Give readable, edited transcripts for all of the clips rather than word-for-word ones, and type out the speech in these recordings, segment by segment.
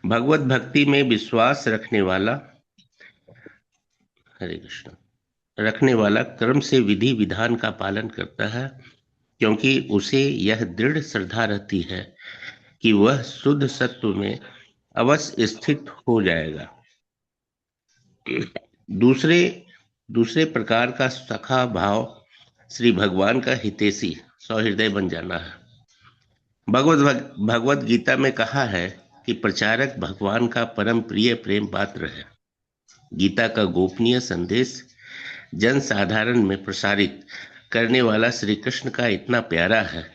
भगवत भक्ति में विश्वास रखने वाला, हरे कृष्ण, रखने वाला कर्म से विधि विधान का पालन करता है, क्योंकि उसे यह दृढ़ श्रद्धा रहती है कि वह शुद्ध सत्व में अवश्य स्थित हो जाएगा। दूसरे दूसरे प्रकार का सखा भाव श्री भगवान का हितैषी सौहृदय बन जाना है। भगवत गीता में कहा है कि प्रचारक भगवान का परम प्रिय प्रेम पात्र है। गीता का गोपनीय संदेश जन साधारण में प्रसारित करने वाला श्री कृष्ण का इतना प्यारा है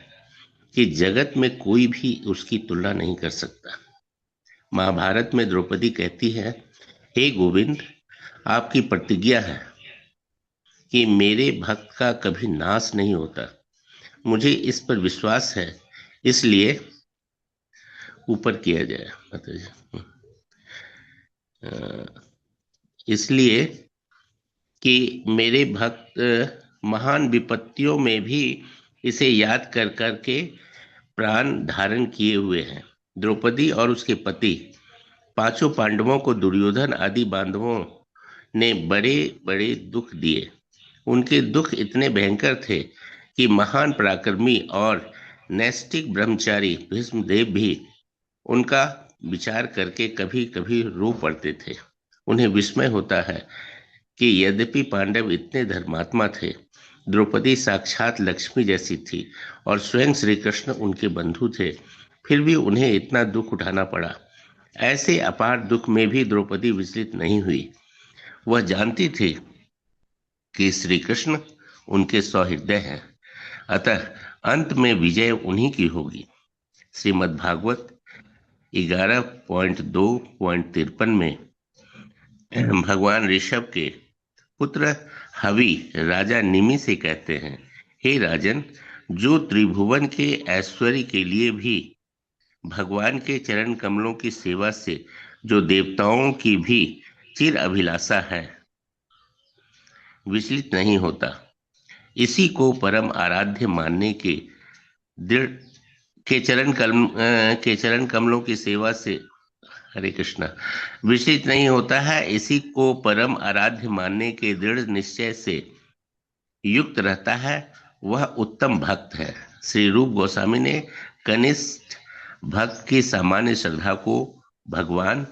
कि जगत में कोई भी उसकी तुलना नहीं कर सकता। महाभारत में द्रौपदी कहती है, हे गोविंद, आपकी प्रतिज्ञा है कि मेरे भक्त का कभी नाश नहीं होता। मुझे इस पर विश्वास है, इसलिए ऊपर किया जाए मतलब इसलिए कि मेरे भक्त महान विपत्तियों में भी इसे याद कर करके प्राण धारण किए हुए हैं। द्रौपदी और उसके पति पांचों पांडवों को दुर्योधन आदि बांधवों ने बड़े बड़े दुख दिए। उनके दुख इतने भयंकर थे कि महान पराक्रमी और नैष्ठिक ब्रह्मचारी भीष्मदेव भी उनका विचार करके कभी कभी रो पड़ते थे। उन्हें विस्मय होता है कि यद्यपि पांडव इतने धर्मात्मा थे, द्रौपदी साक्षात लक्ष्मी जैसी थी और स्वयं श्री कृष्ण उनके बंधु थे, फिर भी उन्हें इतना दुख उठाना पड़ा। ऐसे अपार दुख में भी द्रौपदी विचलित नहीं हुई। वह जानती थी कि श्री कृष्ण उनके सौहृदय हैं, अतः अंत में विजय उन्हीं की होगी। श्रीमद् भागवत 11.2.53 में भगवान ऋषभ के पुत्र हवि राजा निमि से कहते हैं, हे राजन, जो त्रिभुवन के ऐश्वर्य के लिए भी भगवान के चरण कमलों की सेवा से जो देवताओं की भी चिर अभिलाषा है, विचलित नहीं होता, इसी को परम आराध्य मानने के दृढ़ के चरण कमलों की सेवा से, हरे कृष्णा, विचलित नहीं होता है, इसी को परम आराध्य मानने के दृढ़ निश्चय से युक्त रहता है, वह उत्तम भक्त है। श्री रूप गोस्वामी ने कनिष्ठ भक्त की सामान्य श्रद्धा को भगवान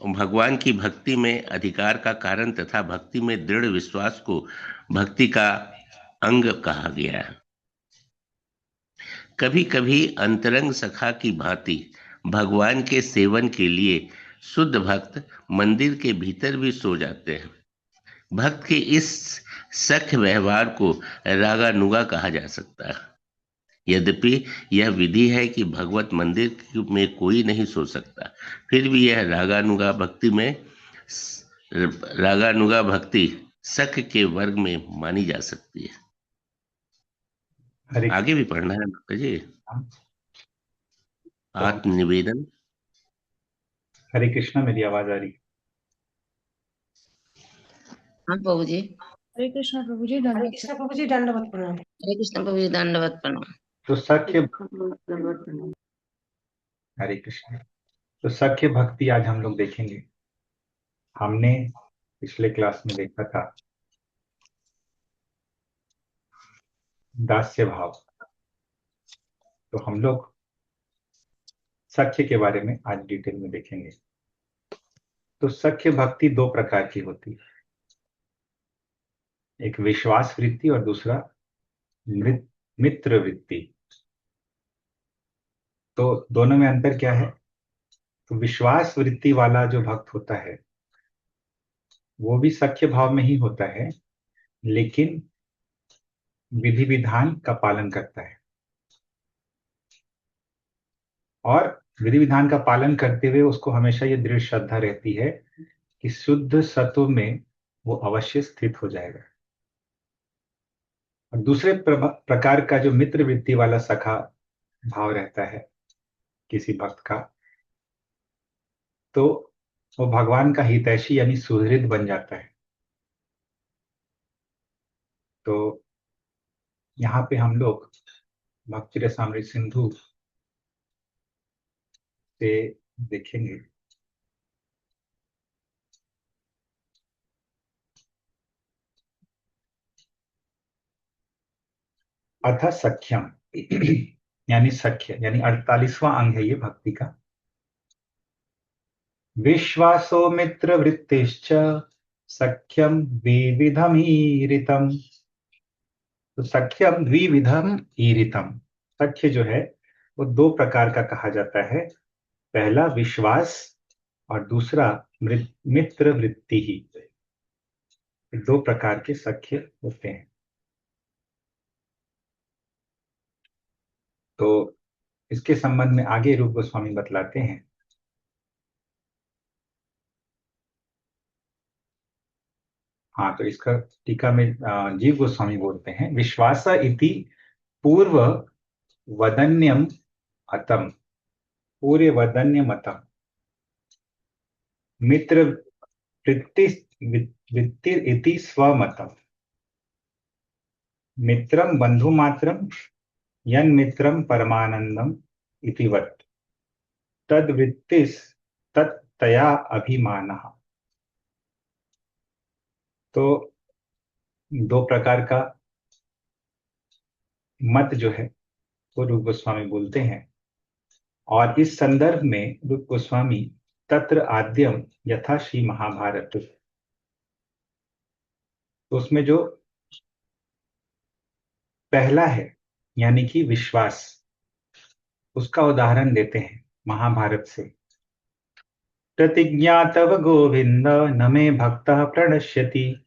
भगवान की भक्ति में अधिकार का कारण तथा भक्ति में दृढ़ विश्वास को भक्ति का अंग कहा गया है। कभी कभी अंतरंग सखा की भांति भगवान के सेवन के लिए शुद्ध भक्त मंदिर के भीतर भी सो जाते हैं। भक्त के इस सख्य व्यवहार को रागानुगा कहा जा सकता है। यद्यपि यह विधि है कि भगवत मंदिर में कोई नहीं सो सकता, फिर भी यह रागानुगा भक्ति सख्य के वर्ग में मानी जा सकती है। हरे आगे भी पढ़ना है माता जी। तो हम आत्मनिवेदन। हरे कृष्णा, मेरी आवाज आ रही? हाँ प्रभु जी। हरे कृष्णा प्रभु जी, हरे दंडवत कृष्ण प्रभु जी, दंडवत प्रणाम। हरे कृष्ण प्रभु जी, दंडवत प्रणाम। तो सख्य हरे कृष्ण। तो सख्य भक्ति आज हम लोग देखेंगे। हमने पिछले क्लास में देखा था दास्य भाव। तो हम लोग सख्य के बारे में आज डिटेल में देखेंगे। तो सख्य भक्ति दो प्रकार की होती है, एक विश्वास वृत्ति और दूसरा मित्र वृत्ति। तो दोनों में अंतर क्या है? तो विश्वास वृत्ति वाला जो भक्त होता है वो भी सख्य भाव में ही होता है, लेकिन विधि विधान का पालन करता है। और विधि विधान का पालन करते हुए उसको हमेशा ये दृढ़ श्रद्धा रहती है कि शुद्ध सत्व में वो अवश्य स्थित हो जाएगा। और दूसरे प्रकार का जो मित्र वृत्ति वाला सखा भाव रहता है किसी भक्त का, तो वो भगवान का हितैषी यानी सुहृद बन जाता है। तो यहाँ पे हम लोग भक्ति रसामृत सिंधु से देखेंगे। अथ सख्यम यानी सख्य, यानी 48वां अंग है ये भक्ति का। विश्वासो मित्र वृत्तिश्च सख्यम द्विविधमीरितम। तो सख्यम द्विविधम ईरितम, सख्य जो है वो दो प्रकार का कहा जाता है। पहला विश्वास और दूसरा मित्र वृत्ति ही। दो प्रकार के सख्य होते हैं। तो इसके संबंध में आगे रूप गोस्वामी बतलाते हैं। हाँ, तो इसका टीका में जीव गोस्वामी बोलते हैं, विश्वास इति पूर्व वदन्यम अतम, पूर्व वदन्यम अतम, मित्र वृत्ति वृत्ति इति स्वमतम, मित्रम बंधु मात्रम यन मित्रम परमानंदम इति वत्, तद वृत्तिस तत्तया अभिमानः। तो दो प्रकार का मत जो है वो रूप गोस्वामी बोलते हैं। और इस संदर्भ में रूप गोस्वामी तत्र आद्यम यथा श्री महाभारत, तो उसमें जो पहला है यानी कि विश्वास, उसका उदाहरण देते हैं महाभारत से। प्रतिज्ञा तव गोविंद न मे भक्तः प्रणश्यति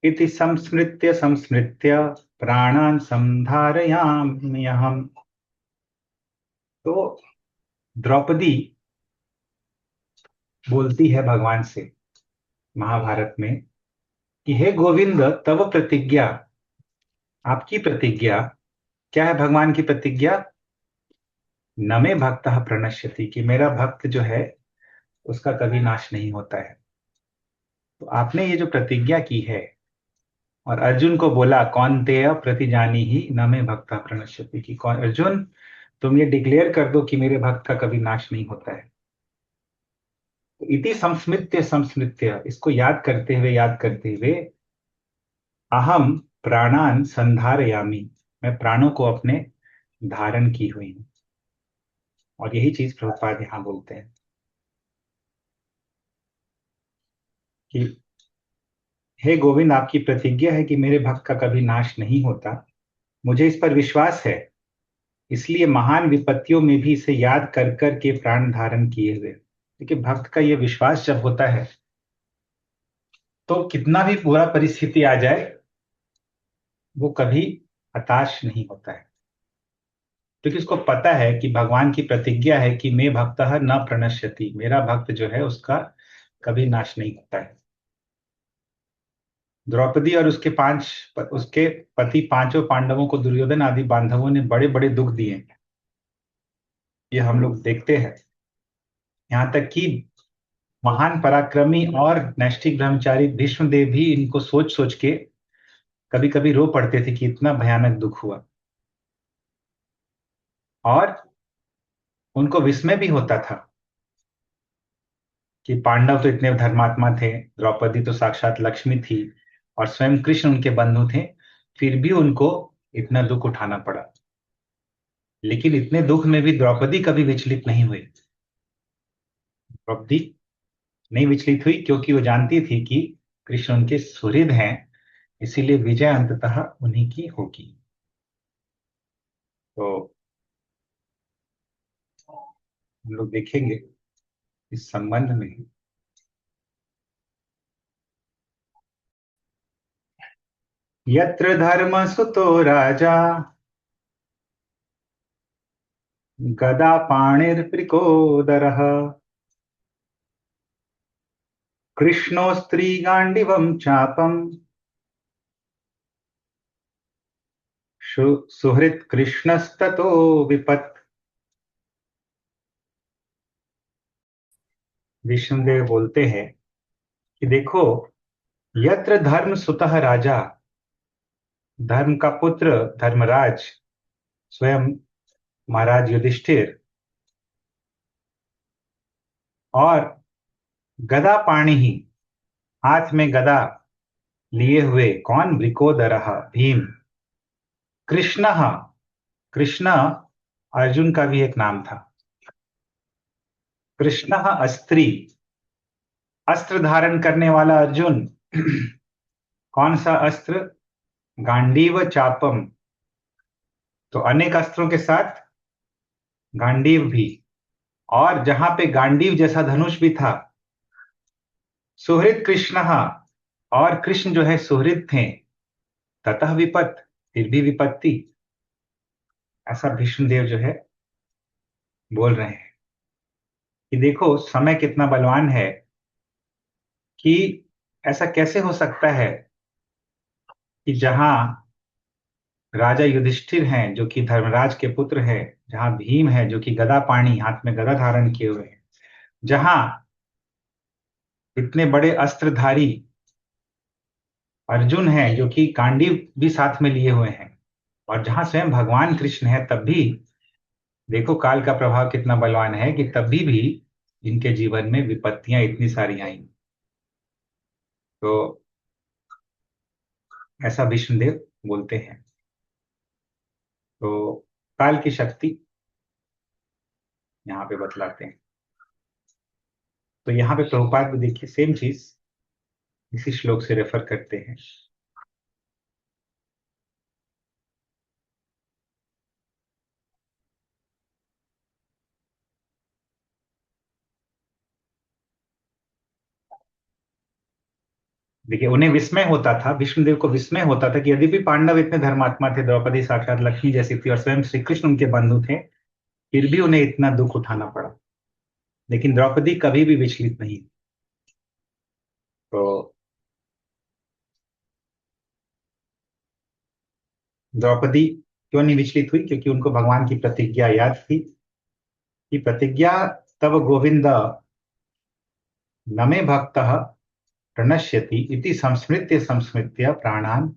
इति संस्मृत्य संस्मृत्य प्राणान् संधारयाम्यहम्। तो द्रौपदी बोलती है भगवान से महाभारत में कि हे गोविंद, तव प्रतिज्ञा, आपकी प्रतिज्ञा क्या है? भगवान की प्रतिज्ञा, न मे भक्तः प्रणश्यति, कि मेरा भक्त जो है उसका कभी नाश नहीं होता है। तो आपने ये जो प्रतिज्ञा की है, और अर्जुन को बोला कौन्तेय प्रतिजानी ही न मे भक्तः प्रणश्यति, कि कौन अर्जुन, तुम ये डिक्लेयर कर दो कि मेरे भक्त का कभी नाश नहीं होता है। तो इति संस्मृत्य संस्मृत्य, इसको याद करते हुए अहम प्राणान संधारयामी, मैं प्राणों को अपने धारण की हुई हूं। और यही चीज प्रभुपाद यहां बोलते हैं कि हे गोविंद, आपकी प्रतिज्ञा है कि मेरे भक्त का कभी नाश नहीं होता, मुझे इस पर विश्वास है, इसलिए महान विपत्तियों में भी इसे याद कर कर के प्राण धारण किए हुए। देखिए, भक्त का ये विश्वास जब होता है तो कितना भी बुरा परिस्थिति आ जाए वो कभी हताश नहीं होता है, क्योंकि उसको पता है कि भगवान की प्रतिज्ञा है कि मैं भक्तः न प्रणश्यति, मेरा भक्त जो है उसका कभी नाश नहीं होता है। द्रौपदी और उसके पति पांचों पांडवों को दुर्योधन आदि बांधवों ने बड़े बड़े दुख दिए, ये हम लोग देखते हैं। यहाँ तक कि महान पराक्रमी और नैष्ठिक ब्रह्मचारी भीष्मदेव भी इनको सोच सोच के कभी कभी रो पड़ते थे कि इतना भयानक दुख हुआ, और उनको विस्मय भी होता था कि पांडव तो इतने धर्मात्मा थे, द्रौपदी तो साक्षात लक्ष्मी थी, और स्वयं कृष्ण उनके बंधु थे, फिर भी उनको इतना दुख उठाना पड़ा। लेकिन इतने दुख में भी द्रौपदी कभी विचलित नहीं हुई। द्रौपदी नहीं विचलित हुई क्योंकि वो जानती थी कि कृष्ण उनके सुहृद हैं, इसीलिए विजय अंततः उन्हीं की होगी। तो हम लोग देखेंगे इस संबंध में, यत्र धर्म सुतो राजा गदा पाणिर्प्रिकोदरः कृष्णो स्त्रीगाण्डिवं चापं सुहृत् कृष्णस्ततो विपत्। विष्णुदेव बोलते हैं कि देखो, यत्र धर्म सुतः राजा, धर्म का पुत्र धर्मराज स्वयं महाराज युधिष्ठिर, और गदा पाणी ही, हाथ में गदा लिए हुए कौन? वृकोदरः, भीम। कृष्ण, कृष्ण अर्जुन का भी एक नाम था। कृष्ण अस्त्री, अस्त्र धारण करने वाला अर्जुन। कौन सा अस्त्र? गांडीव चापम, तो अनेक अस्त्रों के साथ गांडीव भी, और जहां पे गांडीव जैसा धनुष भी था। सुहृद कृष्ण, और कृष्ण जो है सुहृद थे। ततः विपत, फिर भी विपत्ति। ऐसा भीष्मदेव जो है बोल रहे हैं कि देखो समय कितना बलवान है, कि ऐसा कैसे हो सकता है कि जहां राजा युधिष्ठिर हैं जो कि धर्मराज के पुत्र हैं, जहां भीम है जो कि गदा पाणी, हाथ में गदा धारण किए हुए हैं, जहां इतने बड़े अस्त्रधारी अर्जुन है जो कि गांडीव भी साथ में लिए हुए हैं, और जहां स्वयं भगवान कृष्ण है, तब भी देखो काल का प्रभाव कितना बलवान है कि तभी भी इनके जीवन में विपत्तियां इतनी सारी आई। तो ऐसा विष्णुदेव बोलते हैं। तो काल की शक्ति यहाँ पे बतलाते हैं। तो यहाँ पे प्रभुपाद भी देखिए सेम चीज इसी श्लोक से रेफर करते हैं। देखिए उन्हें विस्मय होता था, विष्णुदेव को विस्मय होता था कि यदि भी पांडव इतने धर्मात्मा थे, द्रौपदी साक्षात लक्ष्मी जैसी थी और स्वयं श्री कृष्ण उनके बंधु थे, फिर भी उन्हें इतना दुख उठाना पड़ा। लेकिन द्रौपदी कभी भी विचलित नहीं। तो द्रौपदी क्यों नहीं विचलित हुई? क्योंकि उनको भगवान की प्रतिज्ञा याद थी कि प्रतिज्ञा तब गोविंद न मे भक्तः प्रणश्यति इति संस्मृत्य संस्मृत्य प्राणान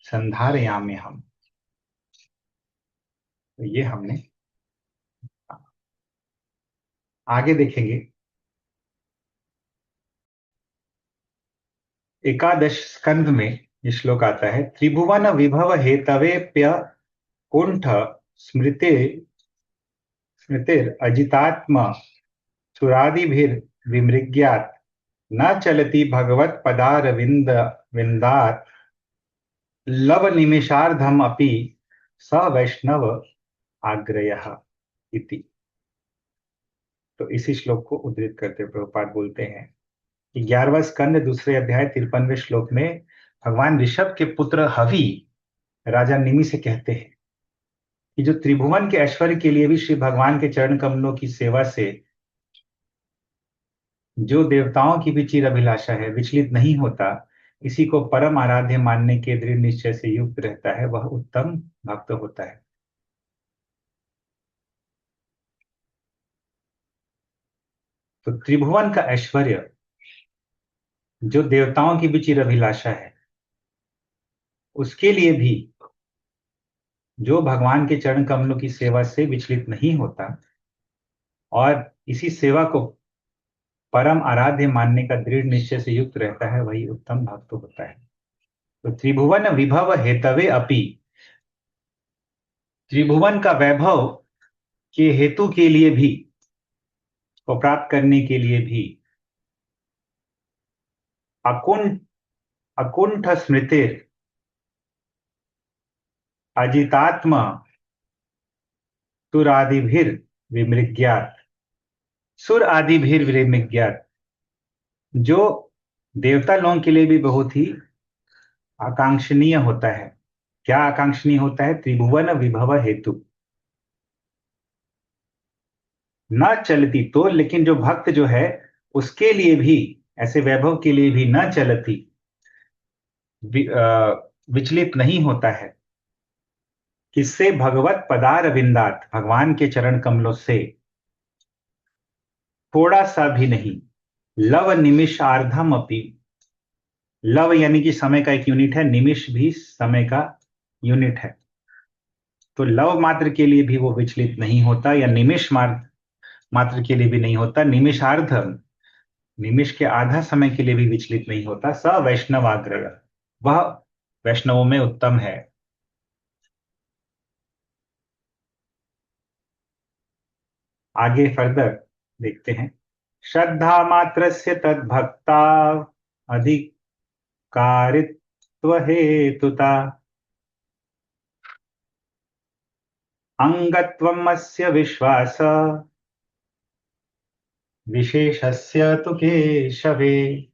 संधारयाम्य हम। तो ये हमने आगे देखेंगे। एकादश स्कंध में ये श्लोक आता है, त्रिभुवन विभव हेतवेप्य कुंठ स्मृते स्मृतिर अजितात्म सुरादिभिर्विमृग्यात् न चलति भगवत पदारविंद विंदात लव निमेषार्धम अपि स वैष्णव आग्रयः इति। तो इसी श्लोक को उद्धृत करते प्रभुपाद बोलते हैं कि 11वां स्कंद दूसरे अध्याय 53वें श्लोक में भगवान ऋषभ के पुत्र हवि राजा निमि से कहते हैं कि जो त्रिभुवन के ऐश्वर्य के लिए भी श्री भगवान के चरण कमलों की सेवा से जो देवताओं की भी चिर अभिलाषा है, विचलित नहीं होता, इसी को परम आराध्य मानने के दृढ़ निश्चय से युक्त रहता है, वह उत्तम भक्त होता है। तो त्रिभुवन का ऐश्वर्य जो देवताओं की भी चिर अभिलाषा है, उसके लिए भी जो भगवान के चरण कमलों की सेवा से विचलित नहीं होता और इसी सेवा को परम आराध्य मानने का दृढ़ निश्चय से युक्त रहता है, वही उत्तम भक्त होता है। तो त्रिभुवन विभव हेतवे अपि, त्रिभुवन का वैभव के हेतु के लिए भी, को प्राप्त करने के लिए भी, अकुंठ अकुंठ स्मृतिर अजितात्म सुरादिभिर विमृग्यात, सुर आदिभिर विमृग्यात, जो देवता लोगों के लिए भी बहुत ही आकांक्षणीय होता है। क्या आकांक्षणीय होता है? त्रिभुवन विभव हेतु न चलती, तो लेकिन जो भक्त जो है उसके लिए भी, ऐसे वैभव के लिए भी न चलती, विचलित नहीं होता है। किससे? भगवत पदार विंदात, भगवान के चरण कमलों से थोड़ा सा भी नहीं। लव निमिषार्धम अपि, लव यानी कि समय का एक यूनिट है, निमिष भी समय का यूनिट है। तो लव मात्र के लिए भी वो विचलित नहीं होता, या निमिष मात्र के लिए भी नहीं होता, निमिषार्ध, निमिष के आधा समय के लिए भी विचलित नहीं होता। स वैष्णवाग्रह, वह वैष्णवों में उत्तम है। आगे फर्दर देखते हैं। श्रद्धा मात्रस्य तद्भक्ता अधिकारित्व हेतुता अंगत्वम् अस्य विश्वास विशेषस्य तु केशवे।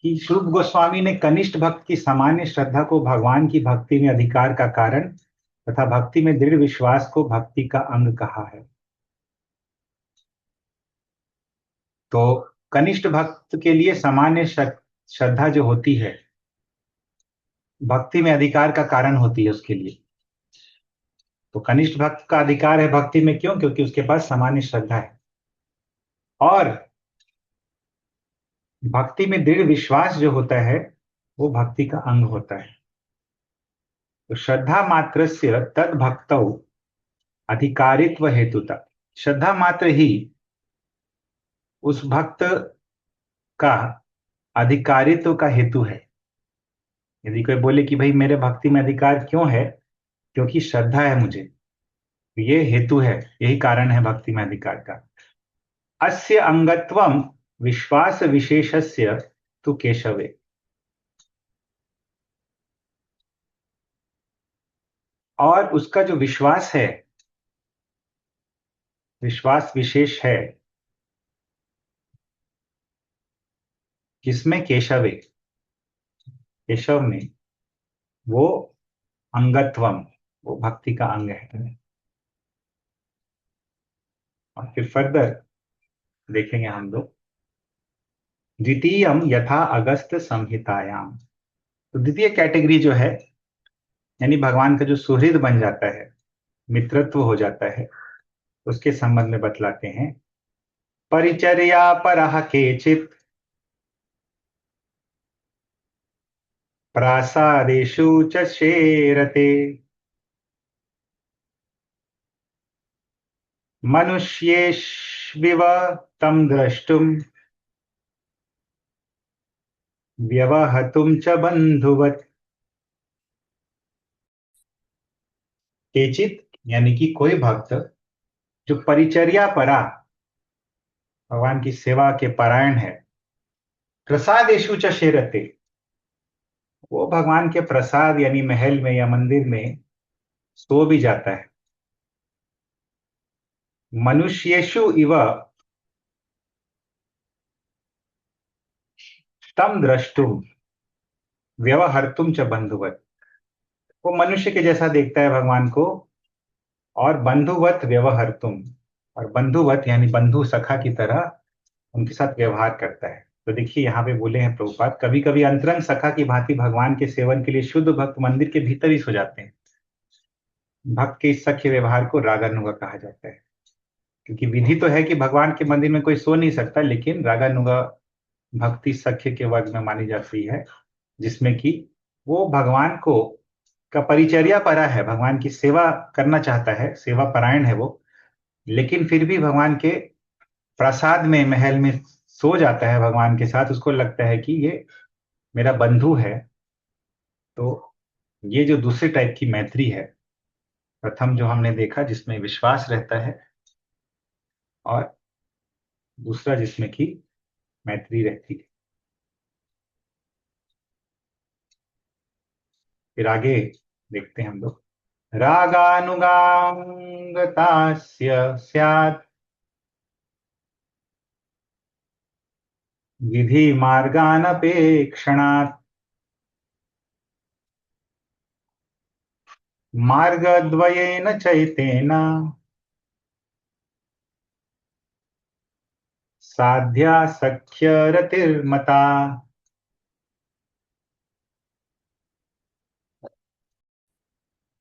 कि श्रुत गोस्वामी ने कनिष्ठ भक्त की सामान्य श्रद्धा को भगवान की भक्ति में अधिकार का कारण तथा भक्ति में दृढ़ विश्वास को भक्ति का अंग कहा है। तो कनिष्ठ भक्त के लिए सामान्य श्रद्धा जो होती है भक्ति में अधिकार का कारण होती है उसके लिए। तो कनिष्ठ भक्त का अधिकार है भक्ति में, क्यों? क्योंकि उसके पास सामान्य श्रद्धा है। और भक्ति में दृढ़ विश्वास जो होता है वो भक्ति का अंग होता है। तो श्रद्धा मात्रस्य तद भक्तौ अधिकारित्व हेतुता, श्रद्धा मात्र ही उस भक्त का अधिकारित्व का हेतु है। यदि कोई बोले कि भाई मेरे भक्ति में अधिकार क्यों है, क्योंकि श्रद्धा है मुझे, तो ये हेतु है, यही कारण है भक्ति में अधिकार का। अस्य अंगत्वम विश्वास विशेषस्य तु केशवे, और उसका जो विश्वास है, विश्वास विशेष है किसमें? केशवे, केशव में, वो अंगत्वम, वो भक्ति का अंग है। और फिर फर्दर देखेंगे हम लोग। द्वितीयम यथा अगस्त संहितायाम, तो द्वितीय कैटेगरी जो है यानी भगवान का जो सुहृद बन जाता है, मित्रत्व हो जाता है, उसके संबंध में बतलाते हैं। परिचर्या परः केचित् प्रासादेषु च शेरते मनुष्येष्विव तं द्रष्टुं व्यवहतुं च बंधुवत्। केचित यानी कि कोई भक्त जो परिचर्या परा, भगवान की सेवा के परायण है, प्रसादेषु च शेरते, वो भगवान के प्रसाद यानी महल में या मंदिर में सो भी जाता है। मनुष्येषु इव तम द्रष्टुम व्यवहर्तुम च बंधुवत, वो मनुष्य के जैसा देखता है भगवान को, और बंधुवत व्यवहर्तुम, और बंधुवत यानी बंधु सखा की तरह उनके साथ व्यवहार करता है। तो देखिए यहाँ पे बोले हैं प्रभुपाद, कभी कभी अंतरंग सखा की भांति भगवान के सेवन के लिए शुद्ध भक्त मंदिर के भीतर ही सो जाते हैं। भक्त के इस सख्य व्यवहार को रागानुगा कहा जाता है, क्योंकि विधि तो है कि भगवान के मंदिर में कोई सो नहीं सकता, लेकिन रागानुगा भक्ति सख्य के वर्ग में मानी जाती है, जिसमें कि वो भगवान को का परिचर्या परा है, भगवान की सेवा करना चाहता है, सेवा परायण है वो, लेकिन फिर भी भगवान के प्रसाद में महल में सो जाता है भगवान के साथ। उसको लगता है कि ये मेरा बंधु है। तो ये जो दूसरे टाइप की मैत्री है, प्रथम जो हमने देखा जिसमें विश्वास रहता है, और दूसरा जिसमें कि मैत्री रहती है। फिर आगे देखते हैं हम लोग। रागानुगांगतास्य स्यात् विधि मार्गानपेक्षणात् मार्गद्वयेन चैतेन साध्या सख्य रतिर्मता।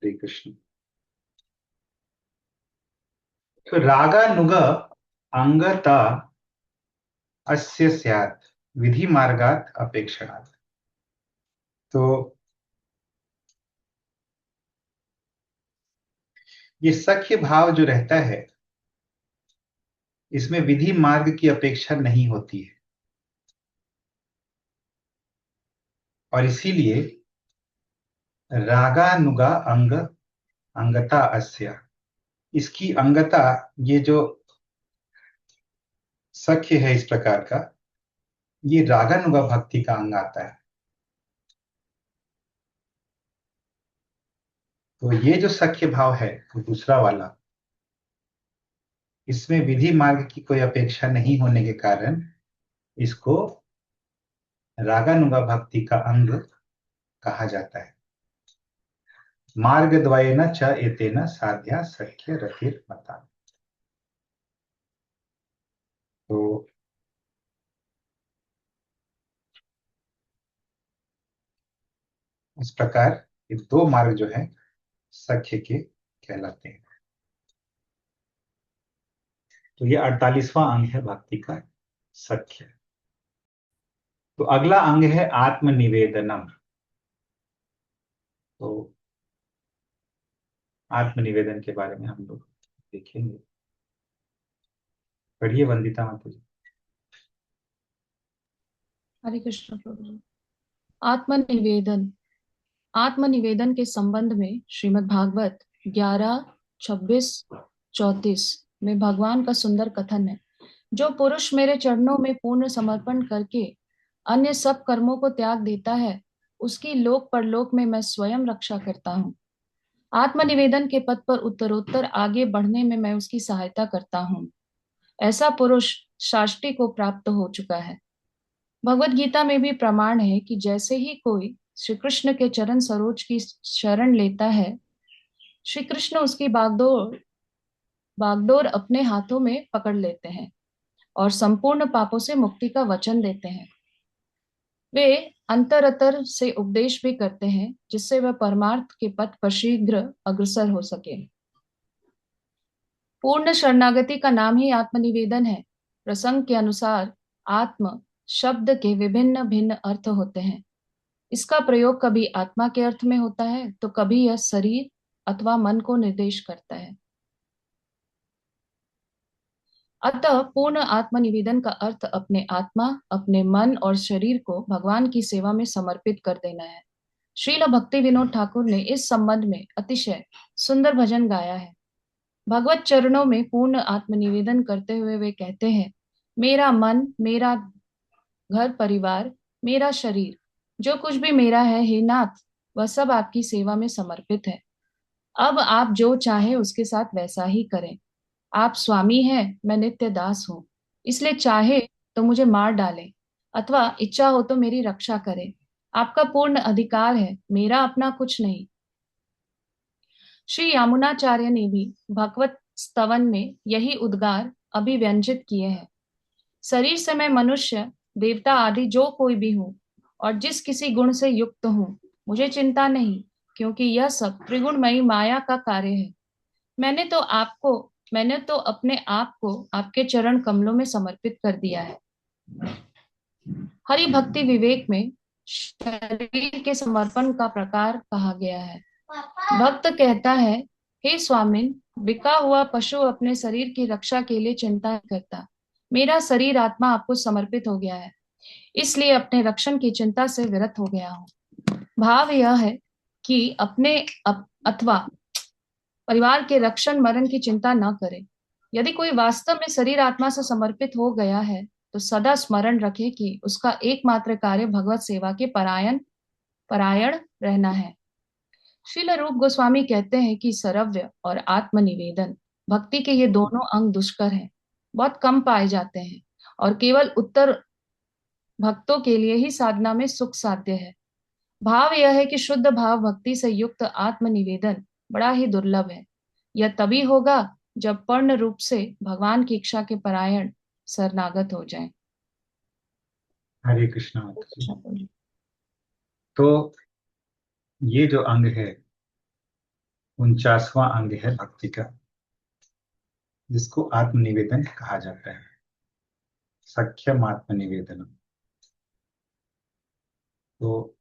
श्री कृष्ण। तो रागानुग अंगता अस्य स्यात् विधि मार्गात अपेक्षणात्, तो ये सख्य भाव जो रहता है, इसमें विधि मार्ग की अपेक्षा नहीं होती है, और इसीलिए रागानुगा अंग अंगता अस्या, इसकी अंगता, ये जो सख्य है इस प्रकार का, ये रागानुगा भक्ति का अंग आता है। तो ये जो सख्य भाव है, तो दूसरा वाला, इसमें विधि मार्ग की कोई अपेक्षा नहीं होने के कारण इसको रागानुगा भक्ति का अंग कहा जाता है। मार्ग द्वयेन च एतेन साध्या सख्य रतिर मता। तो इस प्रकार ये दो मार्ग जो है सख्य के कहलाते हैं। तो ये 48वां अंग है भक्ति का, सख्य। तो अगला अंग है आत्मनिवेदनम। तो आत्मनिवेदन के बारे में हम लोग देखेंगे। पढ़िए वंदिता माता जी। हरे कृष्ण प्रभु जी। आत्मनिवेदन। आत्मनिवेदन के संबंध में श्रीमद् भागवत 11, 26, 34 में भगवान का सुंदर कथन है। जो पुरुष मेरे चरणों में पूर्ण समर्पण करके अन्य सब कर्मों को त्याग देता है, उसकी लोक परलोक में मैं स्वयं रक्षा करता हूँ। आत्मनिवेदन के पद पर उत्तरोत्तर आगे बढ़ने में मैं उसकी सहायता करता हूँ। ऐसा पुरुष शाष्टी को प्राप्त हो चुका है। भगवत गीता में भी प्रमाण है कि जैसे ही कोई श्री कृष्ण के चरण सरोज की शरण लेता है, श्री कृष्ण उसकी बागडोर बागडोर अपने हाथों में पकड़ लेते हैं और संपूर्ण पापों से मुक्ति का वचन देते हैं। वे अंतरतर से उपदेश भी करते हैं, जिससे वह परमार्थ के पथ पर शीघ्र अग्रसर हो सके। पूर्ण शरणागति का नाम ही आत्मनिवेदन है। प्रसंग के अनुसार आत्म शब्द के विभिन्न भिन्न अर्थ होते हैं। इसका प्रयोग कभी आत्मा के अर्थ में होता है, तो कभी यह शरीर अथवा मन को निर्देश करता है। अतः पूर्ण आत्मनिवेदन का अर्थ अपने आत्मा, अपने मन और शरीर को भगवान की सेवा में समर्पित कर देना है। श्रील भक्ति विनोद ठाकुर ने इस संबंध में अतिशय सुंदर भजन गाया है। भगवत चरणों में पूर्ण आत्मनिवेदन करते हुए वे कहते हैं, मेरा मन, मेरा घर परिवार, मेरा शरीर, जो कुछ भी मेरा है हे नाथ, वह सब आपकी सेवा में समर्पित है। अब आप जो चाहे उसके साथ वैसा ही करें। आप स्वामी हैं, मैं नित्य दास हूँ, इसलिए चाहे तो मुझे मार डालें अथवा इच्छा हो तो मेरी रक्षा करें। आपका पूर्ण अधिकार है, मेरा अपना कुछ नहीं। श्री यामुनाचार्य ने भी भगवत स्तवन में यही उद्गार अभिव्यंजित किए हैं। शरीर से मैं मनुष्य, देवता आदि जो कोई भी हूँ और जिस किसी गुण से युक्त हूँ, मुझे चिंता नहीं, क्योंकि यह सब त्रिगुणमयी माया का कार्य है। मैंने तो अपने आप को आपके चरण कमलों में समर्पित कर दिया है। हरि भक्ति विवेक में शरीर के समर्पण का प्रकार कहा गया है। भक्त कहता है, हे स्वामिन, बिका हुआ पशु अपने शरीर की रक्षा के लिए चिंता नहीं करता। मेरा शरीर आत्मा आपको समर्पित हो गया है, इसलिए अपने रक्षण की चिंता से विरत हो गया हूँ। भाव यह है कि अपने अथवा परिवार के रक्षण मरण की चिंता न करे। यदि कोई वास्तव में शरीर आत्मा से समर्पित हो गया है, तो सदा स्मरण रखे कि उसका एकमात्र कार्य भगवत सेवा के परायण रहना है। श्रील रूप गोस्वामी कहते हैं कि सरव्य और आत्मनिवेदन भक्ति के ये दोनों अंग दुष्कर हैं, बहुत कम पाए जाते हैं और केवल उत्तर भक्तों के लिए ही साधना में सुख साध्य है। भाव यह है कि शुद्ध भाव भक्ति से युक्त आत्मनिवेदन बड़ा ही दुर्लभ है। यह तभी होगा जब पूर्ण रूप से भगवान की इच्छा के परायण शरणागत हो जाए। हरे कृष्णा माता जी। तो ये जो अंग है 49वां अंग है भक्ति का, जिसको आत्मनिवेदन कहा जाता है। सख्यम आत्मनिवेदन। तो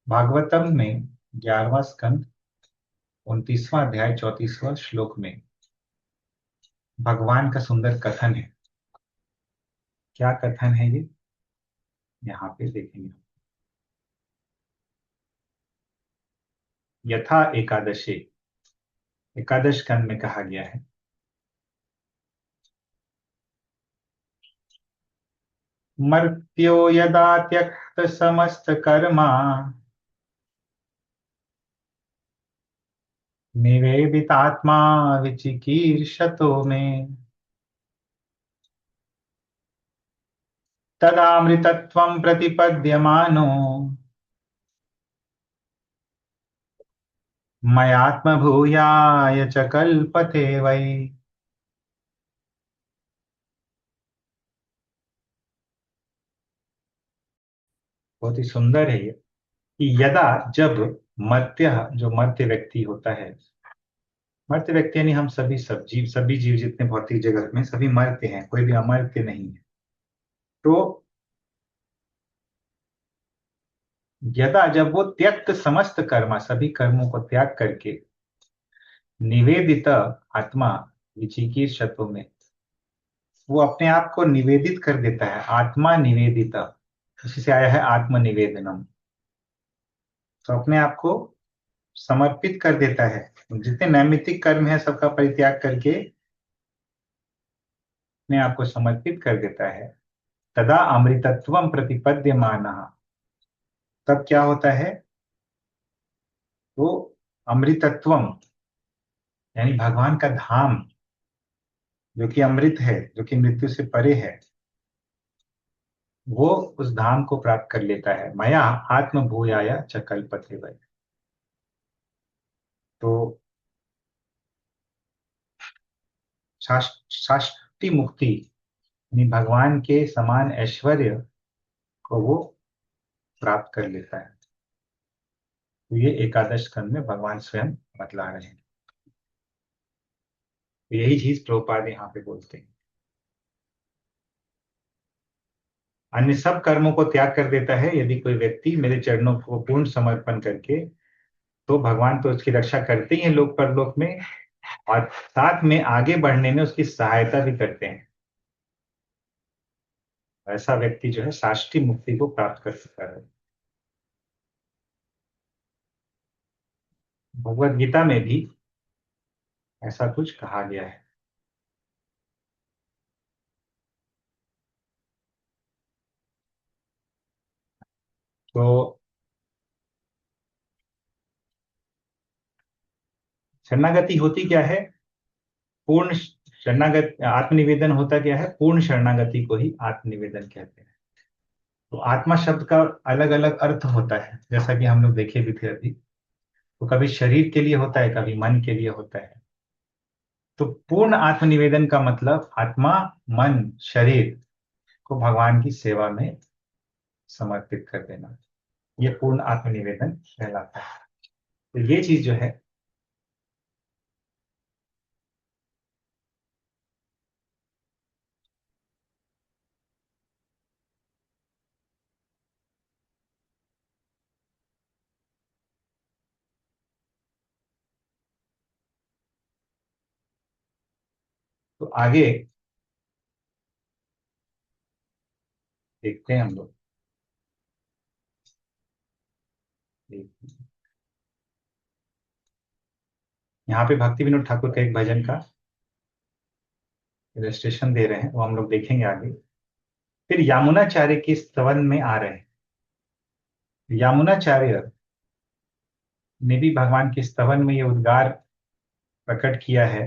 भागवतम में 11वां स्कंद 29वां अध्याय 34वां श्लोक में भगवान का सुंदर कथन है। क्या कथन है ये, यहाँ पे देखेंगे। यथा एकादशे, एकादश स्कंद में कहा गया है, मर्त्यो यदा त्यक्त समस्त कर्मा निवेदितात्मा विचिकीर्षतो में तदामृतत्वं प्रतिपद्यमानो मयात्मभूयाय च कल्पते वै। बहुत ही सुंदर है ये कि यदा, जब मर्त्य, जो मर्त्य व्यक्ति होता है, मर्त्य व्यक्ति यानी हम सभी जीव जितने भौतिक जगत में सभी मर्त्य हैं, कोई भी अमर्त्य नहीं है। तो यदा, जब वो त्यक्त समस्त कर्मा, सभी कर्मों को त्याग करके निवेदित आत्मा विचिकीर्षतो में, वो अपने आप को निवेदित कर देता है, आत्मा निवेदित, इसी से आया है आत्मनिवेदनम। तो अपने आप को समर्पित कर देता है, जितने नैमित्तिक कर्म है सबका परित्याग करके अपने आप को समर्पित कर देता है। तदा अमृतत्वम प्रतिपद्यमानः, तब क्या होता है, वो अमृतत्वम यानी भगवान का धाम, जो कि अमृत है, जो कि मृत्यु से परे है, वो उस धाम को प्राप्त कर लेता है। मया आत्मभूयाय च कल्पते वै। तो शाष्टी मुक्ति यानी भगवान के समान ऐश्वर्य को वो प्राप्त कर लेता है। तो ये एकादश स्कंद में भगवान स्वयं बतला रहे हैं। तो यही चीज प्रभुपाद यहाँ पे बोलते हैं। अन्य सब कर्मों को त्याग कर देता है यदि कोई व्यक्ति मेरे चरणों को पूर्ण समर्पण करके, तो भगवान तो उसकी रक्षा करते ही हैं लोक परलोक में, और साथ में आगे बढ़ने में उसकी सहायता भी करते हैं। ऐसा व्यक्ति जो है शाष्टी मुक्ति को प्राप्त कर सकता है। भगवत गीता में भी ऐसा कुछ कहा गया है। तो शरणागति होती क्या है, पूर्ण शरणागति, आत्मनिवेदन होता क्या है, पूर्ण शरणागति को ही आत्मनिवेदन कहते हैं। तो आत्मा शब्द का अलग अलग अर्थ होता है, जैसा कि हम लोग देखे भी थे अभी। तो कभी शरीर के लिए होता है, कभी मन के लिए होता है। तो पूर्ण आत्मनिवेदन का मतलब आत्मा, मन, शरीर को भगवान की सेवा में समर्पित कर देना, ये पूर्ण आत्मनिवेदन कहलाता है। तो ये चीज जो है, तो आगे देखते हैं हम लोग। यहाँ पे भक्ति विनोद ठाकुर का एक भजन का इलस्ट्रेशन दे रहे हैं, वो हम लोग देखेंगे आगे। फिर यामुनाचार्य के स्तवन में आ रहे हैं। यामुनाचार्य ने भी भगवान के स्तवन में ये उद्गार प्रकट किया है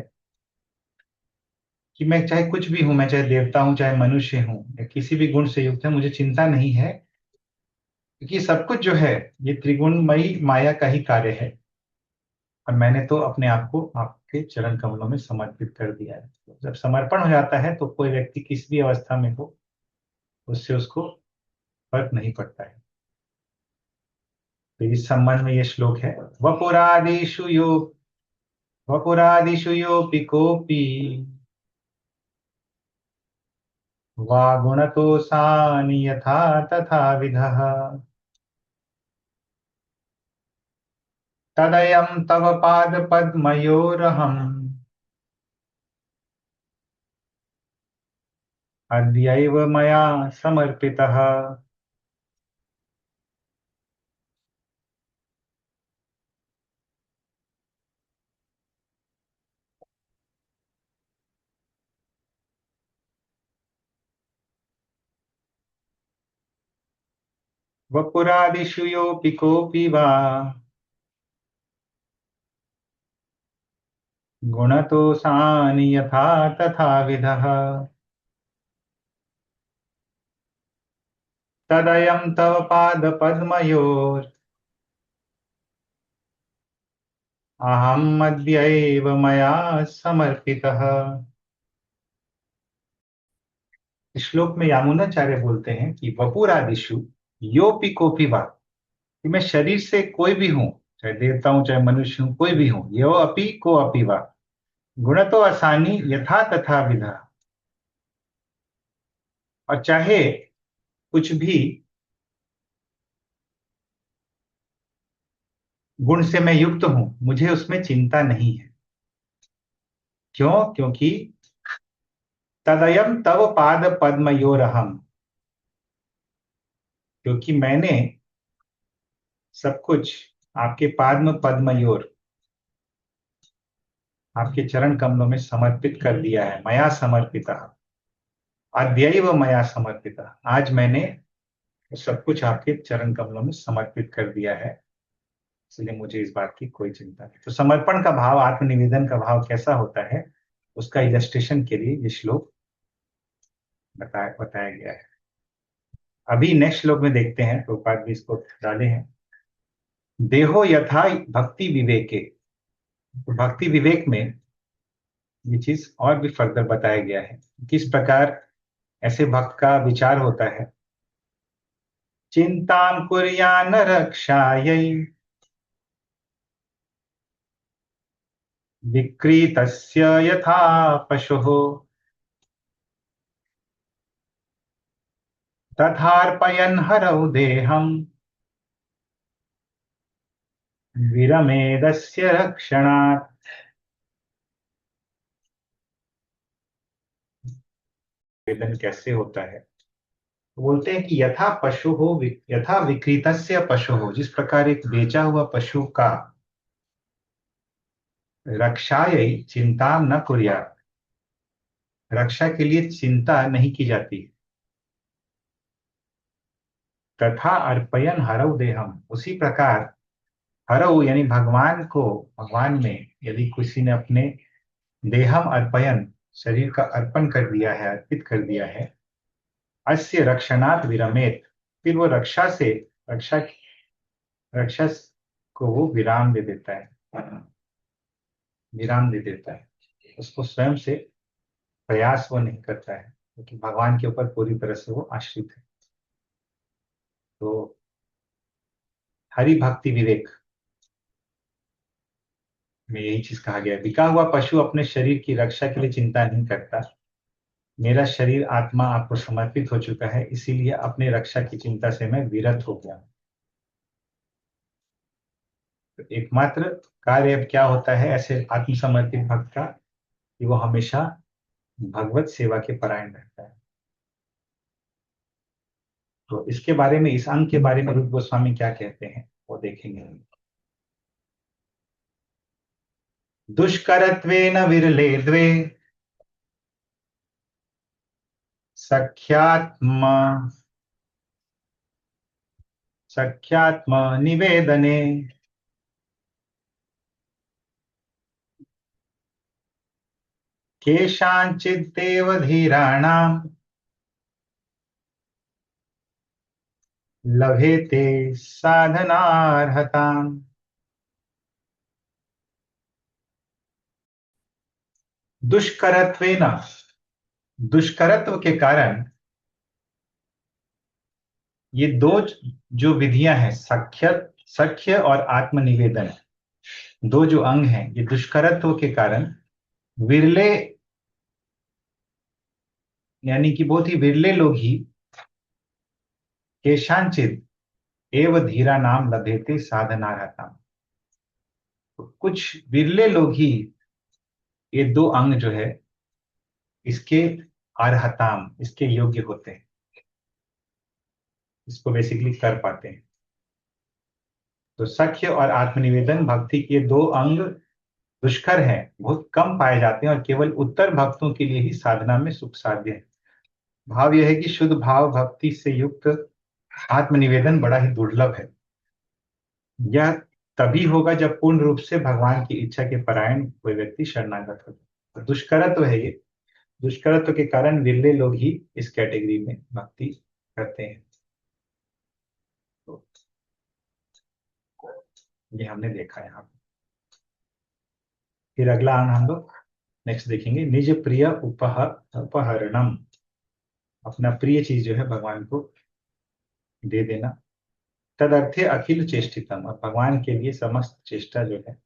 कि मैं चाहे कुछ भी हूं, मैं चाहे देवता हूं, चाहे मनुष्य हूं, या किसी भी गुण से युक्त है, मुझे चिंता नहीं है, क्योंकि सब कुछ जो है ये त्रिगुणमयी माया का ही कार्य है, और मैंने तो अपने आप को आपके चरण कमलों में समर्पित कर दिया है। तो जब समर्पण हो जाता है तो कोई व्यक्ति किसी भी अवस्था में हो, उससे उसको फर्क नहीं पड़ता है। तो इस संबंध में ये श्लोक है, वपुरादिषु योऽपि कोऽपि वा गुणतोषानि यथा तथा विधः तदयं तव पाद पद्मयोरहम् अद्यैव मया समर्पितः। वपुरादिषु योऽपि कोऽपि वा गुणतोऽसानि यथा तथाविधः तदयं तव पादपद्मयोर् अहम् अद्यैव मया समर्पितः। इस श्लोक में यामुनाचार्य बोलते हैं कि वपुरादिषु योऽपि कोऽपि वा, कि मैं शरीर से कोई भी हूं, चाहे देवता हूं चाहे मनुष्य हूं, कोई भी हूं, यो अपि को अपि वा गुणतो असानी यथा तथा विधा, और चाहे कुछ भी गुण से मैं युक्त हूं, मुझे उसमें चिंता नहीं है। क्यों? क्योंकि तदयम तव पाद पद्मयोरहम, क्योंकि मैंने सब कुछ आपके पाद्म पद्मयोर, आपके चरण कमलों में समर्पित कर दिया है। मया समर्पिता, अद्यैव मया समर्पिता, आज मैंने सब कुछ आपके चरण कमलों में समर्पित कर दिया है, इसलिए मुझे इस बात की कोई चिंता नहीं। तो समर्पण का भाव, आत्मनिवेदन का भाव कैसा होता है, उसका इलस्ट्रेशन के लिए ये श्लोक बताया गया है। अभी नेक्स्ट श्लोक में देखते हैं, प्रभुपाद भी इसको डाले हैं। देहो यथा भक्ति विवेके, तो भक्ति विवेक में ये चीज और भी फर्दर बताया गया है, किस प्रकार ऐसे भक्त का विचार होता है। चिंतां कुर्यान्न रक्षायै विक्रीतस्य यथा पशुः तथार्पयन् हरौ देहम् विरमेदस्य रक्षणात्। वेदन कैसे होता है, तो बोलते हैं कि यथा पशु हो, यथा विक्रीतस्य पशु हो, जिस प्रकार एक बेचा हुआ पशु का रक्षायै चिंता न कुर्यात्, रक्षा के लिए चिंता नहीं की जाती, तथा अर्पयन हरौ देहम, उसी प्रकार हरौ यानी भगवान को, भगवान में यदि किसी ने अपने देहम अर्पयन, शरीर का अर्पण कर दिया है, अर्पित कर दिया है, अस्य रक्षणात् विरमेत, फिर वो रक्षा को वो विराम दे देता है, विराम दे देता है, उसको स्वयं से प्रयास वो नहीं करता है, क्योंकि भगवान के ऊपर पूरी तरह से वो आश्रित है। तो हरि भक्ति विवेक में यही चीज कहा गया है। बिका हुआ पशु अपने शरीर की रक्षा के लिए चिंता नहीं करता, मेरा शरीर आत्मा आपको समर्पित हो चुका है, इसीलिए अपने रक्षा की चिंता से मैं विरत हो गया। तो एकमात्र कार्य अब क्या होता है ऐसे आत्मसमर्पित भक्त का, कि वो हमेशा भगवत सेवा के परायण रहता है। तो इसके बारे में, इस अंग के बारे में रूप गोस्वामी क्या कहते हैं वो देखेंगे। दुष्करत्वेन विरले द्वे सख्यात्म निवेदने केषांचित् देवधीराणां लभेते साधनार्हताम्। दुष्करत्वेन, दुष्करत्व के कारण ये दो जो विधियां हैं, सख्य और आत्मनिवेदन, दो जो अंग हैं, ये दुष्करत्व के कारण विरले, यानी कि बहुत ही विरले लोग ही केशांचित एव धीरा नाम लभेते साधनार्हताम्, तो कुछ विरले लोग ही ये दो अंग जो है इसके अर्हताम, इसके योग्य होते हैं, इसको बेसिकली कर पाते हैं। तो सख्य और आत्मनिवेदन भक्ति के दो अंग दुष्कर हैं, बहुत कम पाए जाते हैं और केवल उत्तर भक्तों के लिए ही साधना में सुख साध्य है। भाव यह है कि शुद्ध भाव भक्ति से युक्त आत्मनिवेदन बड़ा ही दुर्लभ है। यह तभी होगा जब पूर्ण रूप से भगवान की इच्छा के परायण कोई व्यक्ति शरणागत हो। तो दुष्करत्व है ये, दुष्करत्व के कारण विरले लोग ही इस कैटेगरी में भक्ति करते हैं। तो ये हमने देखा यहाँ पे। फिर अगला अंग हम लोग नेक्स्ट देखेंगे, निज प्रिय उपहरणम, अपना प्रिय चीज जो है भगवान को दे देना। तदर्थे अखिल चेष्टितम, और भगवान के लिए समस्त चेष्टा जो है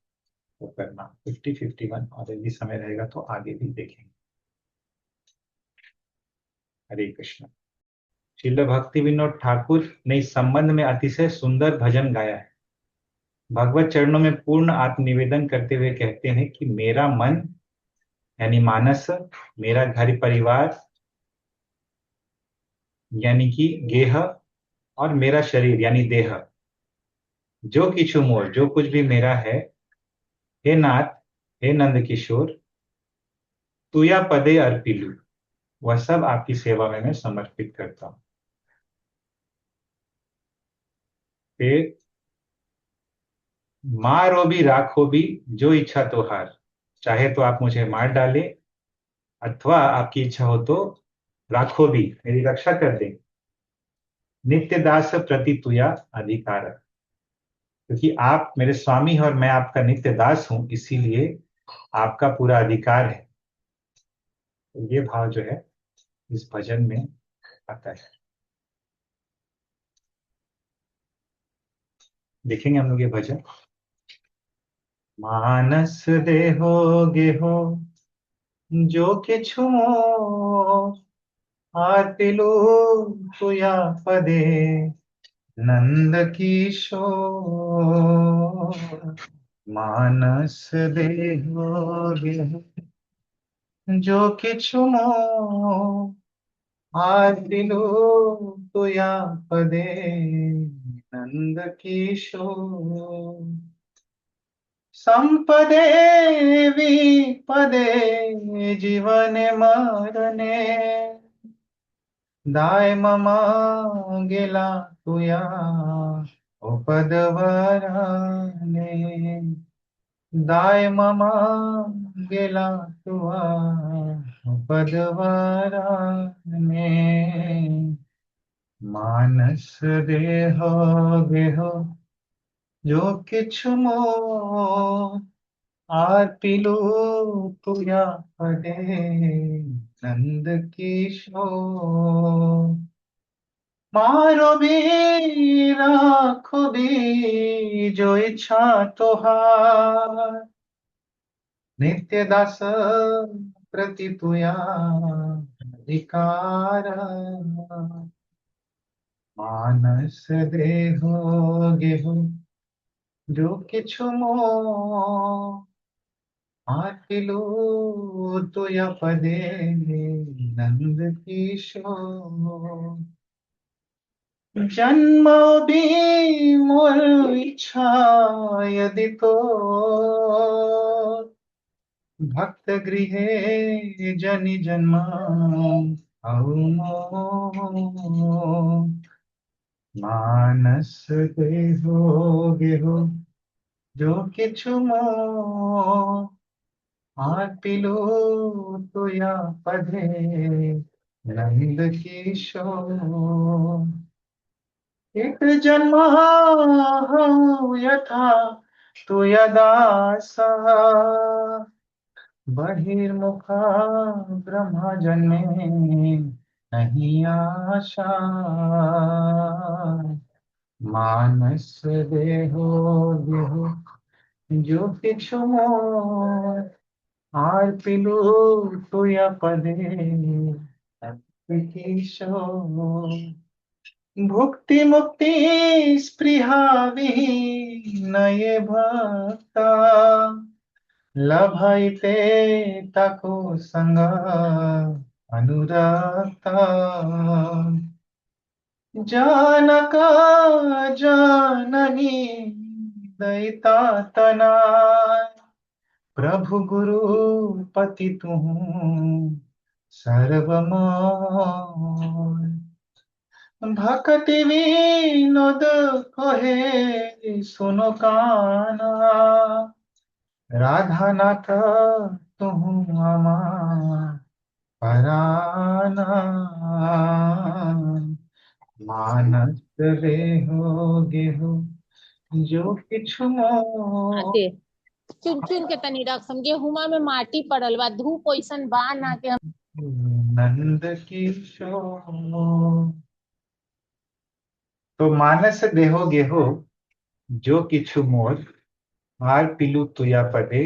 वो करना। 50-51 और यदि समय रहेगा तो आगे भी देखेंगे। हरे कृष्ण। श्रील भक्ति विनोद ठाकुर ने इस संबंध में अतिशय सुंदर भजन गाया है। भगवत चरणों में पूर्ण आत्मनिवेदन करते हुए कहते हैं कि मेरा मन यानी मानस, मेरा घर परिवार यानी कि गेह, और मेरा शरीर यानी देह, जो किछु मोर, जो कुछ भी मेरा है, हे नाथ, हे नंद किशोर, तुया पदे अर्पिलू, वह सब आपकी सेवा में मैं समर्पित करता हूं। फिर मारो भी राखो भी जो इच्छा तो हार, चाहे तो आप मुझे मार डाले अथवा आपकी इच्छा हो तो राखो भी, मेरी रक्षा कर दे। नित्य दास प्रति तुया अधिकार, क्योंकि आप मेरे स्वामी हैं और मैं आपका नित्य दास हूं, इसीलिए आपका पूरा अधिकार है। तो ये भाव जो है इस भजन में आता है। देखेंगे हम लोग ये भजन। मानस देहो गेहो जो किछु मोर, आतिलु तुया पदे नंद किशोर। मानस देहो गेहो जो किछु मोर, आतिलु तुया पदे नंद किशोर। संपदे विपदे जीवन मरणे, दाय ममा गेला तुया उपदवराने। दाय ममा गेला तुया उपदवराने। मानस देहो गेहो जो किछु मोर, आतिलु तुया पदे नंद किशोर। मारो भी राखो भी जो इच्छा तोहार, नित्य दास प्रति तुया अधिकार। मानस देहो गेहो जो किछु मोर, आतिलु तुया पदे नंद किशोर। जन्म भी मोर इच्छा यदि तो, भक्त गृहे जनि जन्म मोर। मानस देहो गेहो जो किछु मोर, आतिलु तुया पदे नंद किशोर। एक जन्म हो यथा तुया दासा, बहिर्मुखा ब्रह्म जन्मे नहीं आशा। मानस देहो गेहो जो किछु मोर, आतिलु तुया पदे किशोर। भुक्ति मुक्ति स्पृहा विहीन नये भक्ता लभैते ताको संग अनुरक्ता जानक जननी दैता तनाय प्रभु गुरु पति तुहु सर्वमय भक्ति विनोद कहे सुनो काना राधा नाथ तुहु अमार पराना मानस हो गेहु जो किछु मोर आते चुन चुन के तनी रख समझे हुमा में माटी पड़ल बा धूप ओइसन बा ना के नंद किशोर। तो मानस देहो गेहो जो किछु मोर आर पिलु तुया पदे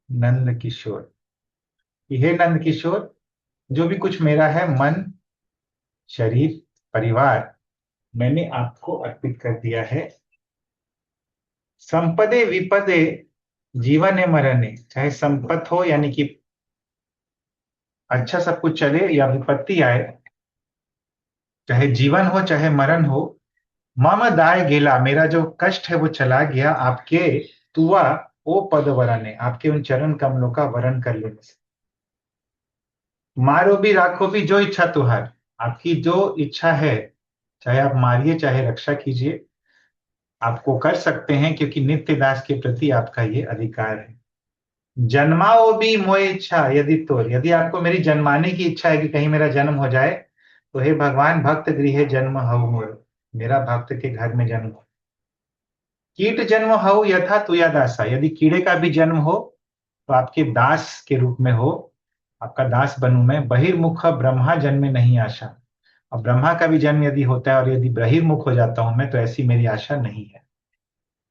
नंद किशोर। हे नंद किशोर, जो भी कुछ मेरा है, मन शरीर परिवार, मैंने आपको अर्पित कर दिया है। संपदे विपदे जीवन मरने, चाहे संपत हो यानी कि अच्छा सब कुछ चले या विपत्ति आए, चाहे जीवन हो चाहे मरण हो, मम दाय गेला, मेरा जो कष्ट है वो चला गया आपके तुआ ओ पद वरने, आपके उन चरण कमलों का वरण कर लेने से। मारो भी राखो भी जो इच्छा तुहार, आपकी जो इच्छा है, चाहे आप मारिए चाहे रक्षा कीजिए, आपको कर सकते हैं, क्योंकि नित्य दास के प्रति आपका ये अधिकार है। जन्माओ भी मोए इच्छा यदि तोर, यदि आपको मेरी जन्माने की इच्छा है कि कहीं मेरा जन्म हो जाए, तो हे भगवान भक्त गृह जन्म हऊ मोर, मेरा भक्त के घर में जन्म हो। कीट जन्म हऊ यथा तुया दासा, यदि कीड़े का भी जन्म हो तो आपके दास के रूप में हो, आपका दास बनूं मैं। बहिर्मुख ब्रह्मा जन्मे नहीं आशा, अब ब्रह्मा का भी जन्म यदि होता है और यदि बहिर्मुख हो जाता हूं मैं, तो ऐसी मेरी आशा नहीं है।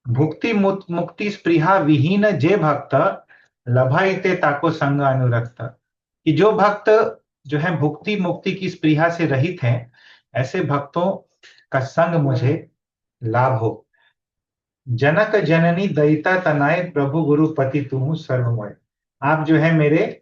भुक्ति मुक्ति स्पृहा विहीन जे भक्त लभाइते ताको संग अनुरक्त, कि जो भक्त जो है भुक्ति मुक्ति की स्पृहा से रहित हैं, ऐसे भक्तों का संग मुझे लाभ हो। जनक जननी दयिता तनाय प्रभु गुरु पति तुम सर्वमय, आप जो है मेरे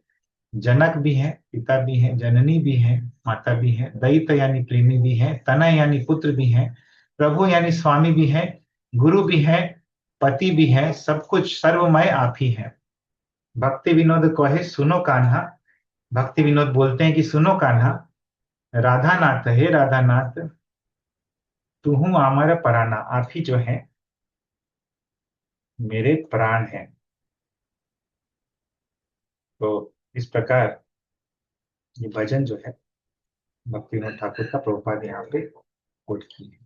जनक भी हैं, पिता भी हैं, जननी भी हैं, माता भी हैं, दयित यानी प्रेमी भी हैं, तनय यानी पुत्र भी हैं, प्रभु यानी स्वामी भी हैं, गुरु भी हैं, पति भी हैं, सब कुछ सर्वमय आप ही हैं। भक्ति विनोद कहे सुनो कान्हा, भक्ति विनोद बोलते हैं कि सुनो कान्हा, राधा नाथ, हे राधा नाथ, तुहु आमर पराना, आप ही जो है मेरे प्राण हैं। तो इस प्रकार ये भजन जो है भक्ति विनोद ठाकुर का प्रभुपाद यहाँ पे कोट की है।